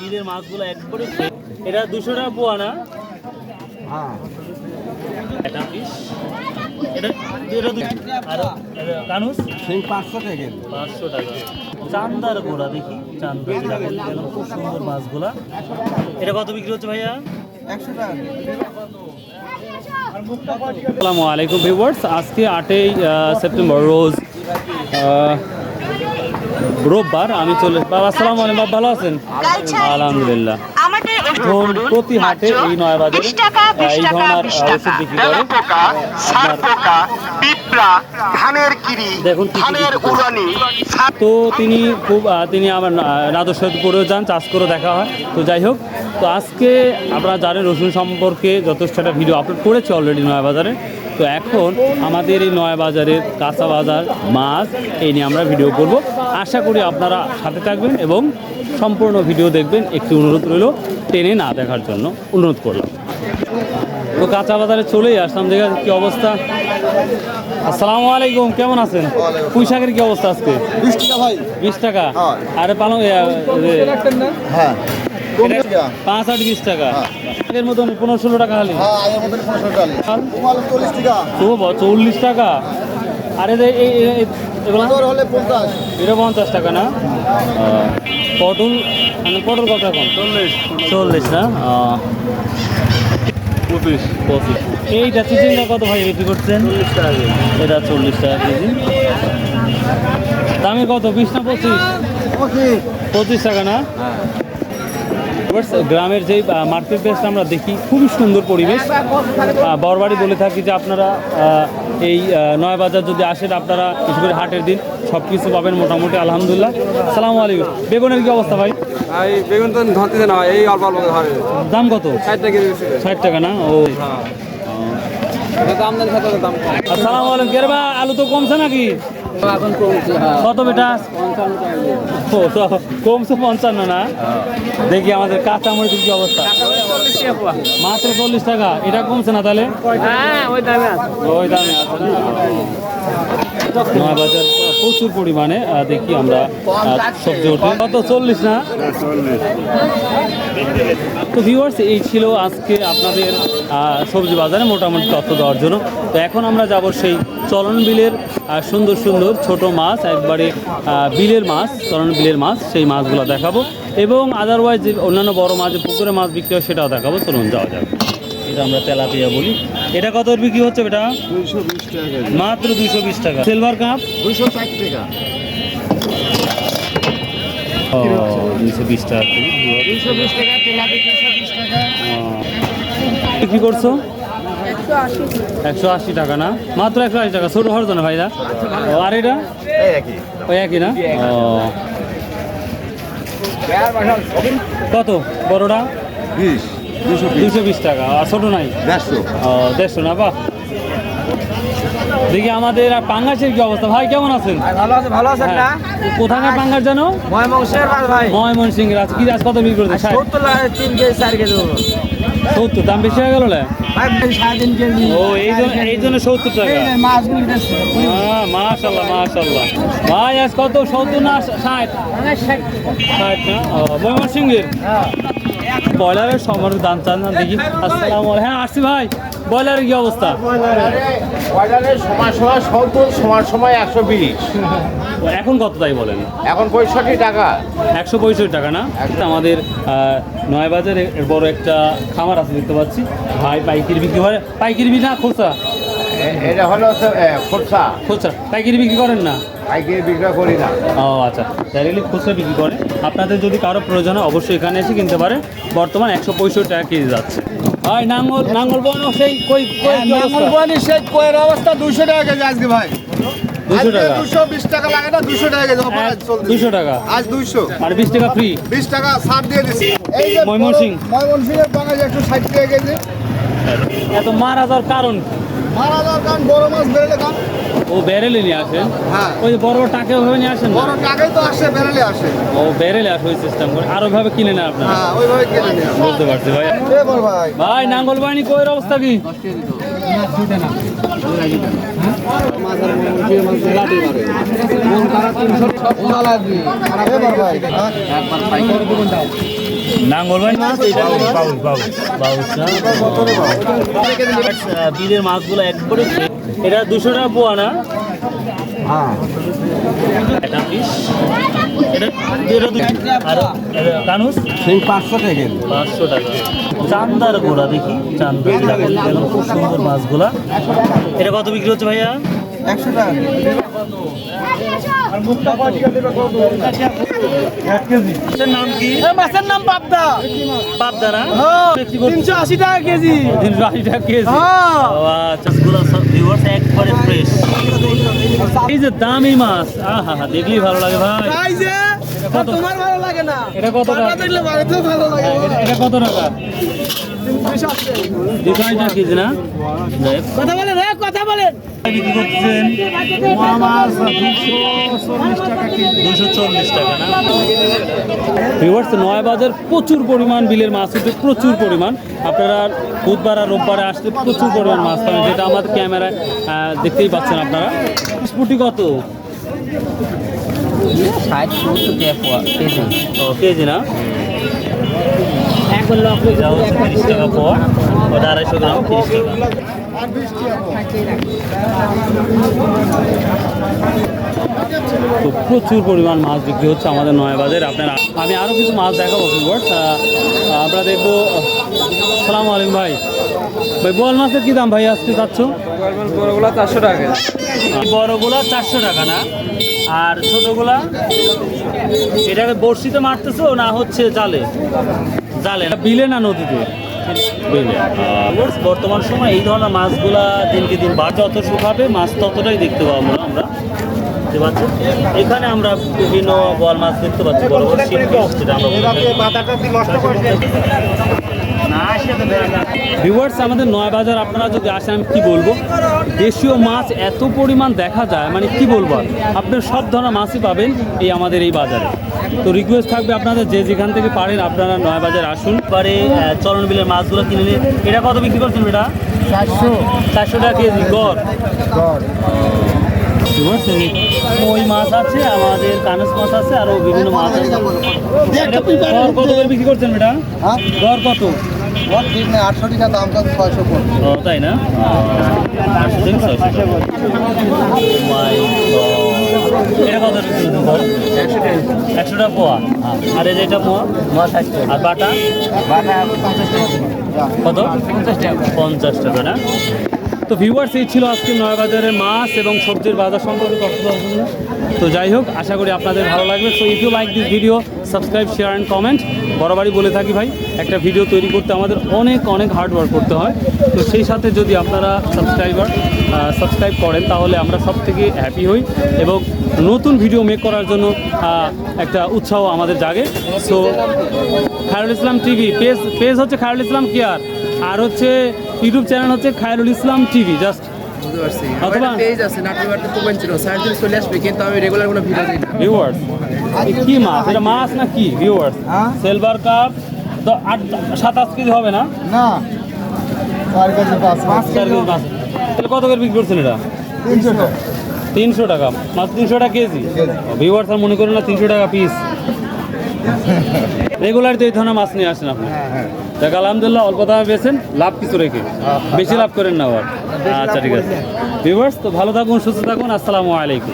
বিলের মাছগুলো একবারে এটা 200 টাকা পোয়া না? এটা পিস এটা আর কানুস 500 টাকা। চান্দার গোড়া দেখি, চান্দা খুব সুন্দর মাছগুলা। এটা কত বিক্রি হচ্ছে ভাইয়া? 100 টাকা। আসসালামু আলাইকুম ভিউয়ার্স, আজকে 8ই সেপ্টেম্বর রোজ রোববার। আমি চলে বাবা, আসসালামু আলাইকুম, ভালো আছেন? আলহামদুলিল্লাহ। প্রতি হাটে এই নয়াবাজারে এই ধরনের ওষুধ বিক্রি করে। দেখুন তো তিনি আমার নাদরশাহীপুরেও যান, চাষ করে দেখা হয়। তো যাই হোক, তো আজকে আপনারা জানেন রসুন সম্পর্কে যথেষ্ট একটা ভিডিও আপলোড করেছে অলরেডি নয়াবাজারে। তো এখন আমাদের এই নয়াবাজারের কাঁচা বাজার মাছ এই নিয়ে আমরা ভিডিও করব। আশা করি আপনারা সাথে থাকবেন এবং সম্পূর্ণ ভিডিও দেখবেন। একটি অনুরোধ রইল, টেনে না দেখার জন্য অনুরোধ করলাম। তো কাঁচা বাজারে চলেই আসলাম, দেখা কি অবস্থা। আসসালামু আলাইকুম, কেমন আছেন? পুঁই শাকের কি অবস্থা আজকে? 20 টাকা ভাই। 20 টাকা। আরে পালং 5 8 20 টাকা। এর মতন 15-16 টাকা খালি। 40 টাকা। আরে এটা 50 টাকা না? পটল পটল কত এখন? 40 না? 25। এইটা চিচিংটা কত ভাই বিক্রি করছেন? 40 টাকা। এটা 40 টাকা কেজি। দামে কত? 20 না 25? 25 টাকা না? গ্রামের যেই মার্কেট প্লেসটা আমরা দেখি, খুবই সুন্দর পরিবেশ। বরবারই বলে থাকি যে আপনারা এই নয়াবাজার যদি আসেন, আপনারা বিশেষ করে হাটের দিন সব কিছু পাবেন মোটামুটি আলহামদুলিল্লাহ। সালামু আলাইকুম। বেগুনের কি অবস্থা ভাই? বেগুন তো ধরতে না, এই অল্প অল্প দাম কত? 60 টাকা না? ও আসসালামু আলাইকুম। কে ভাই, আলু তো কমছে নাকি? এখন কমছে। কত বেটা? কমছে 55 না? দেখি আমাদের কাঁচা মরিচের কি অবস্থা। মাত্র 40 টাকা। এটা কমছে না তাহলে? ওই দামে আছে না? নয়াবাজার প্রচুর পরিমাণে দেখি আমরা সবজি ওঠে। কত? 40 না? তো ভিউয়ার্স, এই ছিল আজকে আপনাদের সবজি বাজারে মোটামুটি তথ্য দেওয়ার জন্য। তো এখন আমরা যাব সেই চলন বিলের সুন্দর সুন্দর ছোট মাছ, একবারে বিলের মাছ, চলন বিলের মাছ, সেই মাছগুলো দেখাবো। এবং আদারওয়াইজ যে অন্যান্য বড় মাছ, পুকুরে মাছ বিক্রি হয় সেটাও দেখাবো। চলুন যাওয়া যাবে। এটা আমরা তেলাপিয়া বলি। এটা কত বিক্রি হচ্ছে বেটা? 220 টাকা। মাত্র 220 টাকা। সিলভার কাপ 260 টাকা। 220 টাকা। 220 টাকা তেলাপি, 220 টাকা। বিক্রি করছো 180 টাকা না? মাত্র 180 টাকা। ছোট হওয়ার জন্য ভাইরা। আর এটা ওই একই না? কত বড়টা? 220 টাকা। আর ছোট নাই? 150 না? বাহ। দেখি আমাদের পাঙ্গাসের কি অবস্থা ভাই, কেমন আছেন? ভালো আছেন না? কোথাকার পাঙ্গাস জানো? ময়মনসিংহের আছে। কি আজ কত বিক্রি করতে? 3 কেজি 4 কেজি। 70 দাম বেশি হয়ে গেল না? ও এই জন্য 70 টাকা। মাশাআল্লাহ মাশাআল্লাহ। ভাই আজ কত? 70 না 60? 60 না? ময়মনসিংহের ব্রয়লারের সবার দাম চান না দেখি। আসসালামু আলাইকুম। হ্যাঁ আসছি ভাই। ব্রয়লারের কি অবস্থা? ব্রয়লারের সময় 70, সময় 120। এখন কত তাই বলেন? এখন 65 টাকা। 165 টাকা না? আমাদের নয়াবাজারে বড় একটা খামার আছে দেখতে পাচ্ছি। ভাই পাইকারি বিক্রি করে? পাইকারি বিক্রি না খুচরা? এটা হলো খুচরা। পাইকারি বিক্রি করেন না? পাইকারি বিক্রি করি না। ও আচ্ছা, ডাইরেক্টলি খুচরা বিক্রি করে। আপনাদের যদি কারো প্রয়োজন হয় অবশ্যই এখানে এসে কিনতে পারে। বর্তমান 165 টাকা কেজি যাচ্ছে। ভাই নাঙ্গল বন সেই অবস্থা 200 টাকা কেজি আজকে ভাই। 200 টাকা। 220 টাকা লাগে না? 200 টাকা কেজি। 200 টাকা আজ 200 আর 20 টাকা ফ্রি। 20 টাকা ছাড় দিয়ে দিছি। এই যে ময়মনসিংহের পাঙ্গাস 160 টাকা কেজি। এত মারা যাওয়ার কারণ? মারা যাওয়ার কারণ বড় মাছ বেরেলে কারণ। ও বেরেলে নিয়ে আসেন? হ্যাঁ। ওই বড় টাকে ওইভাবে নিয়ে আসেন? বড় টাকাই তো আসে, বেরেলে আসে। ও বেরেলে আসে ওই সিস্টেম করে। আর ওইভাবে কিনে না আপনারা? হ্যাঁ ওইভাবে কিনে নিয়ে। বুঝতে পারছি ভাই। ভাই ভাই নাঙ্গল বাহিনী কইর অবস্থা কি? এবার ভাই নাঙ্গল ভাই মাছ এটা বিলের মাছগুলো একবারে এটা 200 টাকা পোয়া না? এটা পিস এটা আর কানুস 500 টাকা 500 টাকা। চান্দার গোড়া দেখি চান্দার দেখুন খুব সুন্দর মাছগুলা। এটা কত বিক্রি হচ্ছে ভাইয়া? 100 টাকা মাছের নাম কি? মাছের নাম পাবদা পাবদা না? 380 টাকা কেজি 380 টাকা কেজি। হ্যাঁ। চাষগুলো সব ভিউয়ার্স একবারে ফ্রেশ। এই যে দামি মাছ, আহা হা দেখলেই ভালো লাগে ভাই। তাই যে কত? তোমার ভালো লাগে না এটা কত টাকা? পাবদা দেখলে বাড়িতেও ভালো লাগে এটা কত টাকা? 200 টাকা কেজি না? যাই হোক। কথা বলেন কথা বলেন বিক্রি করতেছেন 240 টাকা না? ভিউয়ার্স নয়াবাজার প্রচুর পরিমাণ বিলের মাছ হচ্ছে, প্রচুর পরিমাণ। আপনারা বুধবার আর রোববারে আসলে প্রচুর পরিমাণ মাছ পাবেন, যেটা আমাদের ক্যামেরায় দেখতেই পাচ্ছেন আপনারা। স্পুটি কত? 60 টাকা কেজি ও কেজি না? এখন লক্ষ এটা হচ্ছে 30 টাকা পোয়া, ওটা 250 গ্রাম 30 টাকা। আর 20 টাকা তো প্রচুর পরিমাণ মাছ বিক্রি হচ্ছে আমাদের নয়াবাজারে। আপনারা আমি আরও কিছু মাছ দেখাবো ভিউয়ার্স। আমরা দেখবো। আসসালামু আলাইকুম ভাই। ভাই বোয়াল মাছের কী দাম ভাই আজকে চাচ্ছ? বড়গুলো 400 টাকা বড়গুলা 400 টাকা না? আর ছোটগুলা এটাকে বড়শিতে মারতেছো না হচ্ছে জালে? জালে না? বিলে না নদীতে? বিলে। বর্তমান সময় এই ধরনের মাছগুলা দিনকে দিন যত শুকাবে মাছ ততটাই দেখতে পাবো না আমরা। দেখতে পাচ্ছি এখানে আমরা বিভিন্ন বোয়াল মাছ দেখতে পাচ্ছি, বড় বড় শিং মাছ, যেটা আমরা বলে থাকি। ভিউয়ার্স আমাদের নয়াবাজার আপনারা যদি আসেন আমি কী বলবো, দেশীয় মাছ এত পরিমাণ দেখা যায় মানে কি বলবো আর। আপনার সব ধরনের মাছই পাবেন এই আমাদের এই বাজারে। তো রিকোয়েস্ট থাকবে আপনাদের যে যেখান থেকে পারেন আপনারা নয়াবাজার আসুন। পরে চলন বিলের মাছগুলো কিনে নিয়ে। এটা কত বিক্রি করছেন? এটা 400 টাকা কেজি গড়। ওই মাছ আছে আমাদের, কানস মাছ আছে, আরো বিভিন্ন মাছ আছে। গড় কত করে বিক্রি করছেন এটা? গড় কত? 800 টাকা দাম, 600 করে। ও তাই না? 800 থেকে 600 টাকা। My God! এটা কত বিক্রি করছেন গড়? 100 টাকা পোয়া। আর এই যে এটা পোয়া? আর বাটা? কত? 50 টাকা না? তো ভিউয়ার্স এই ছিল আজকে নয়াবাজারের মাছ এবং সবজির বাজার সম্পর্কে তথ্য। তো যাই হোক, আশা করি আপনাদের ভালো লাগবে। So if you like this video, subscribe, share and comment. বরাবরই বলে থাকি ভাই, একটা ভিডিও তৈরি করতে আমাদের অনেক হার্ড ওয়ার্ক করতে হয়। তো সেই সাথে যদি আপনারা সাবস্ক্রাইব করেন তাহলে আমরা সব থেকে হ্যাপি হই এবং নতুন ভিডিও মেক করার জন্য একটা উৎসাহ আমাদের জাগে। So Khairul Islam TV page হচ্ছে খায়রুল ইসলাম কেয়ার, আর হচ্ছে ইউটিউব চ্যানেল হচ্ছে খায়রুল ইসলাম টিভি। জাস্ট অথবা পেজ আছে নাটোরবাড়িতে তো ছিল সার্চ দিলে চলে আসবে, কিন্তু আমি রেগুলার কোনো ভিডিও দিই না। ভিউয়ার্স কি মাছ এটা? মাছ না কি ভিউয়ার্স? সিলভার কাপ তো 7-8 কেজি হবে না? না 4 কেজি 5 কেজি মাছ। তাহলে কত করে বিক্রি করছেন এটা? 300 টাকা। 300 টাকা মাছ, 300 টাকা কেজি। ভিউয়ার্স আর মনে করেন না 300 টাকা পিস। রেগুলার তো এই ধরনের মাছ নিয়ে আসেন আপনি। দেখ আলহামদুলিল্লাহ অল্প দামে বেছেন, লাভ কিছু রেখে, বেশি লাভ করেন না আবার। আচ্ছা ঠিক আছে ভিউয়ার্স, তো ভালো থাকুন, সুস্থ থাকুন, আসসালামু আলাইকুম।